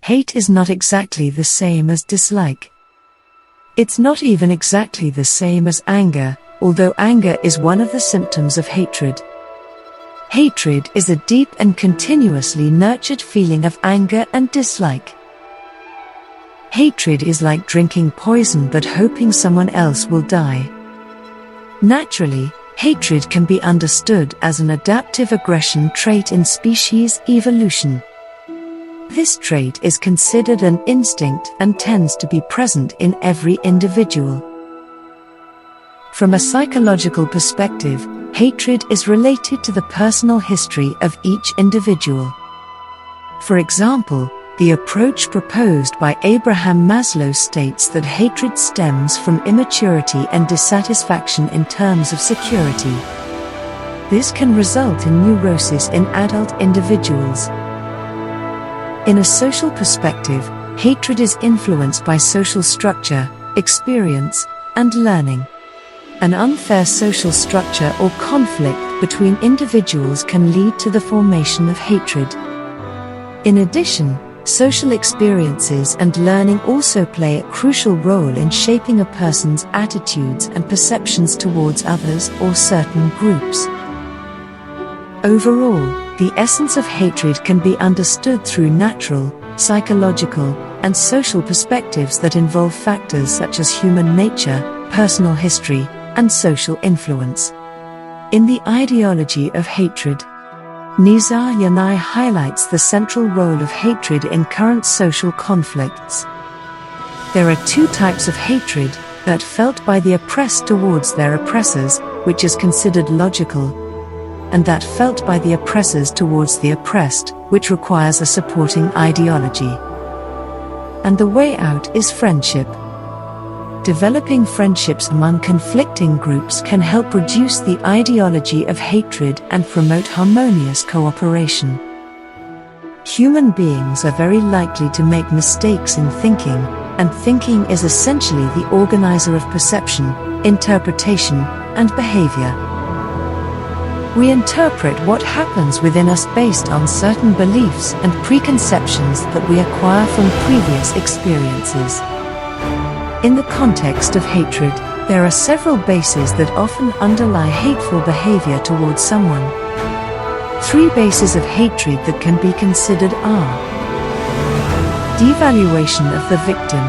Hate is not exactly the same as dislike. It's not even exactly the same as anger, although anger is one of the symptoms of hatred. Hatred is a deep and continuously nurtured feeling of anger and dislike. Hatred is like drinking poison but hoping someone else will die. Naturally, hatred can be understood as an adaptive aggression trait in species evolution. This trait is considered an instinct and tends to be present in every individual. From a psychological perspective, hatred is related to the personal history of each individual. For example, the approach proposed by Abraham Maslow states that hatred stems from immaturity and dissatisfaction in terms of security. This can result in neurosis in adult individuals. In a social perspective, hatred is influenced by social structure, experience, and learning. An unfair social structure or conflict between individuals can lead to the formation of hatred. In addition, social experiences and learning also play a crucial role in shaping a person's attitudes and perceptions towards others or certain groups. Overall, the essence of hatred can be understood through natural, psychological, and social perspectives that involve factors such as human nature, personal history, and social influence. In the ideology of hatred, Nizar Yanai highlights the central role of hatred in current social conflicts. There are two types of hatred: that felt by the oppressed towards their oppressors, which is considered logical, and that felt by the oppressors towards the oppressed, which requires a supporting ideology. And the way out is friendship. Developing friendships among conflicting groups can help reduce the ideology of hatred and promote harmonious cooperation. Human beings are very likely to make mistakes in thinking, and thinking is essentially the organizer of perception, interpretation, and behavior. We interpret what happens within us based on certain beliefs and preconceptions that we acquire from previous experiences. In the context of hatred, there are several bases that often underlie hateful behavior towards someone. Three bases of hatred that can be considered are: devaluation of the victim.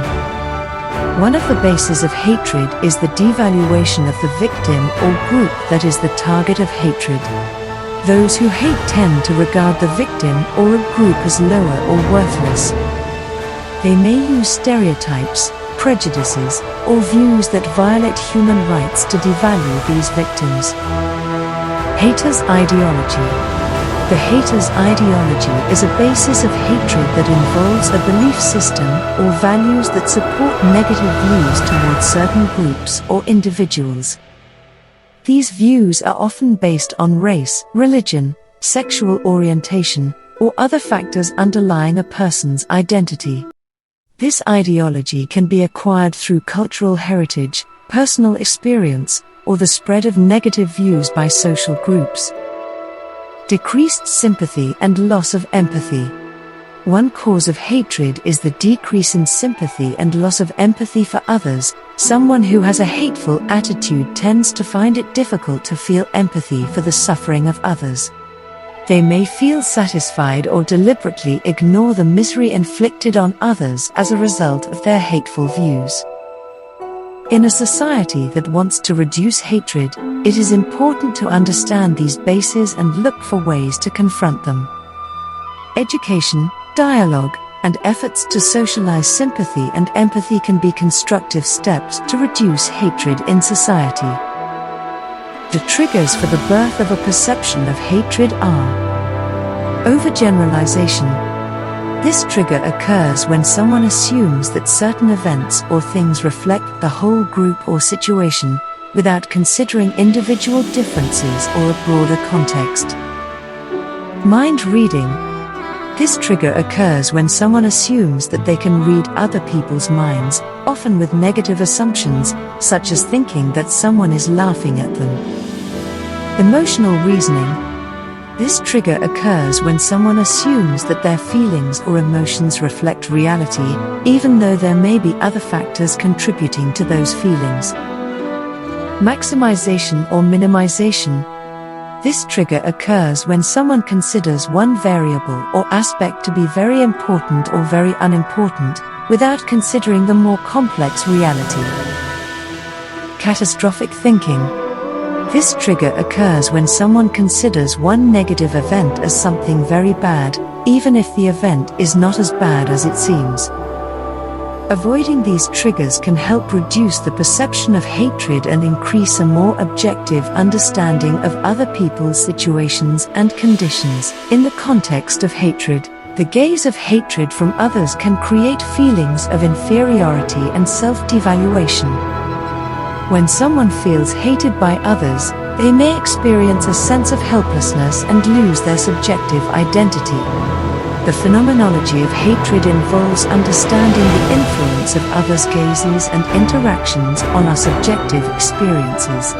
One of the bases of hatred is the devaluation of the victim or group that is the target of hatred. Those who hate tend to regard the victim or a group as lower or worthless. They may use stereotypes, prejudices, or views that violate human rights to devalue these victims. Haters' ideology. The hater's ideology is a basis of hatred that involves a belief system or values that support negative views towards certain groups or individuals. These views are often based on race, religion, sexual orientation, or other factors underlying a person's identity. This ideology can be acquired through cultural heritage, personal experience, or the spread of negative views by social groups. Decreased sympathy and loss of empathy. One cause of hatred is the decrease in sympathy and loss of empathy for others. Someone who has a hateful attitude tends to find it difficult to feel empathy for the suffering of others. They may feel satisfied or deliberately ignore the misery inflicted on others as a result of their hateful views. In a society that wants to reduce hatred, it is important to understand these bases and look for ways to confront them. Education, dialogue, and efforts to socialize sympathy and empathy can be constructive steps to reduce hatred in society. The triggers for the birth of a perception of hatred are: overgeneralization. This trigger occurs when someone assumes that certain events or things reflect the whole group or situation, without considering individual differences or a broader context. Mind reading. This trigger occurs when someone assumes that they can read other people's minds, often with negative assumptions, such as thinking that someone is laughing at them. Emotional reasoning. This trigger occurs when someone assumes that their feelings or emotions reflect reality, even though there may be other factors contributing to those feelings. Maximization or minimization. This trigger occurs when someone considers one variable or aspect to be very important or very unimportant, without considering the more complex reality. Catastrophic thinking. This trigger occurs when someone considers one negative event as something very bad, even if the event is not as bad as it seems. Avoiding these triggers can help reduce the perception of hatred and increase a more objective understanding of other people's situations and conditions. In the context of hatred, the gaze of hatred from others can create feelings of inferiority and self-devaluation. When someone feels hated by others, they may experience a sense of helplessness and lose their subjective identity. The phenomenology of hatred involves understanding the influence of others' gazes and interactions on our subjective experiences.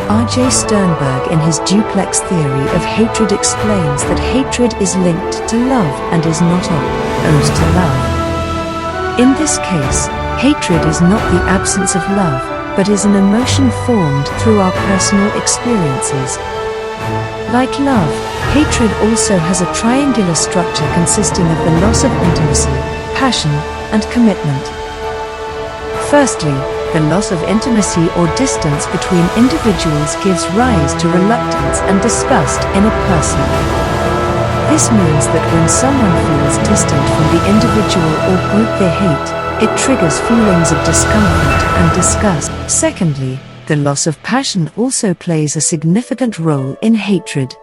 R.J. Sternberg in his duplex theory of hatred explains that hatred is linked to love and is not opposed to love. In this case, hatred is not the absence of love, but is an emotion formed through our personal experiences. Like love, hatred also has a triangular structure consisting of the loss of intimacy, passion, and commitment. Firstly, the loss of intimacy or distance between individuals gives rise to reluctance and disgust in a person. This means that when someone feels distant from the individual or group they hate, it triggers feelings of discomfort and disgust. Secondly, the loss of passion also plays a significant role in hatred.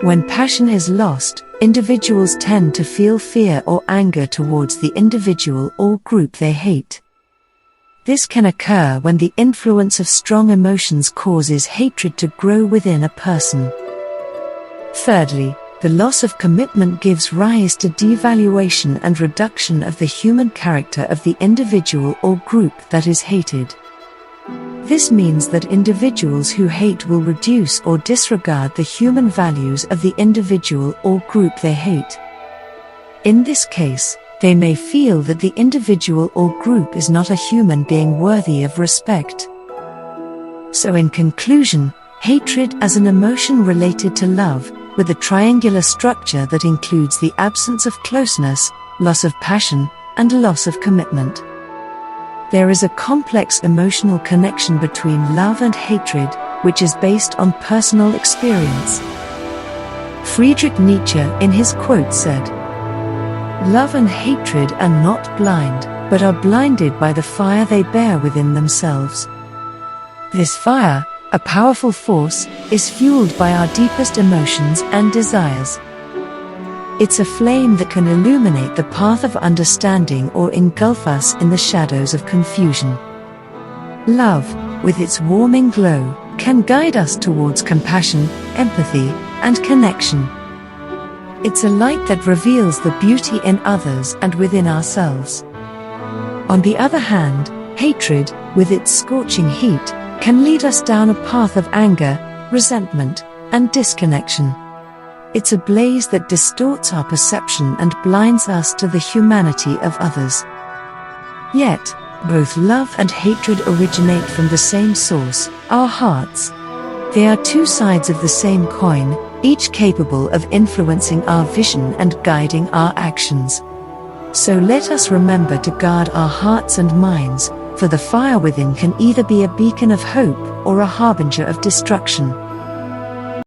When passion is lost, individuals tend to feel fear or anger towards the individual or group they hate. This can occur when the influence of strong emotions causes hatred to grow within a person. Thirdly, the loss of commitment gives rise to devaluation and reduction of the human character of the individual or group that is hated. This means that individuals who hate will reduce or disregard the human values of the individual or group they hate. In this case, they may feel that the individual or group is not a human being worthy of respect. So in conclusion, hatred as an emotion related to love, with a triangular structure that includes the absence of closeness, loss of passion, and loss of commitment. There is a complex emotional connection between love and hatred, which is based on personal experience. Friedrich Nietzsche in his quote said, "Love and hatred are not blind, but are blinded by the fire they bear within themselves." This fire, a powerful force, is fueled by our deepest emotions and desires. It's a flame that can illuminate the path of understanding or engulf us in the shadows of confusion. Love, with its warming glow, can guide us towards compassion, empathy, and connection. It's a light that reveals the beauty in others and within ourselves. On the other hand, hatred, with its scorching heat, can lead us down a path of anger, resentment, and disconnection. It's a blaze that distorts our perception and blinds us to the humanity of others. Yet, both love and hatred originate from the same source, our hearts. They are two sides of the same coin, each capable of influencing our vision and guiding our actions. So let us remember to guard our hearts and minds, for the fire within can either be a beacon of hope or a harbinger of destruction.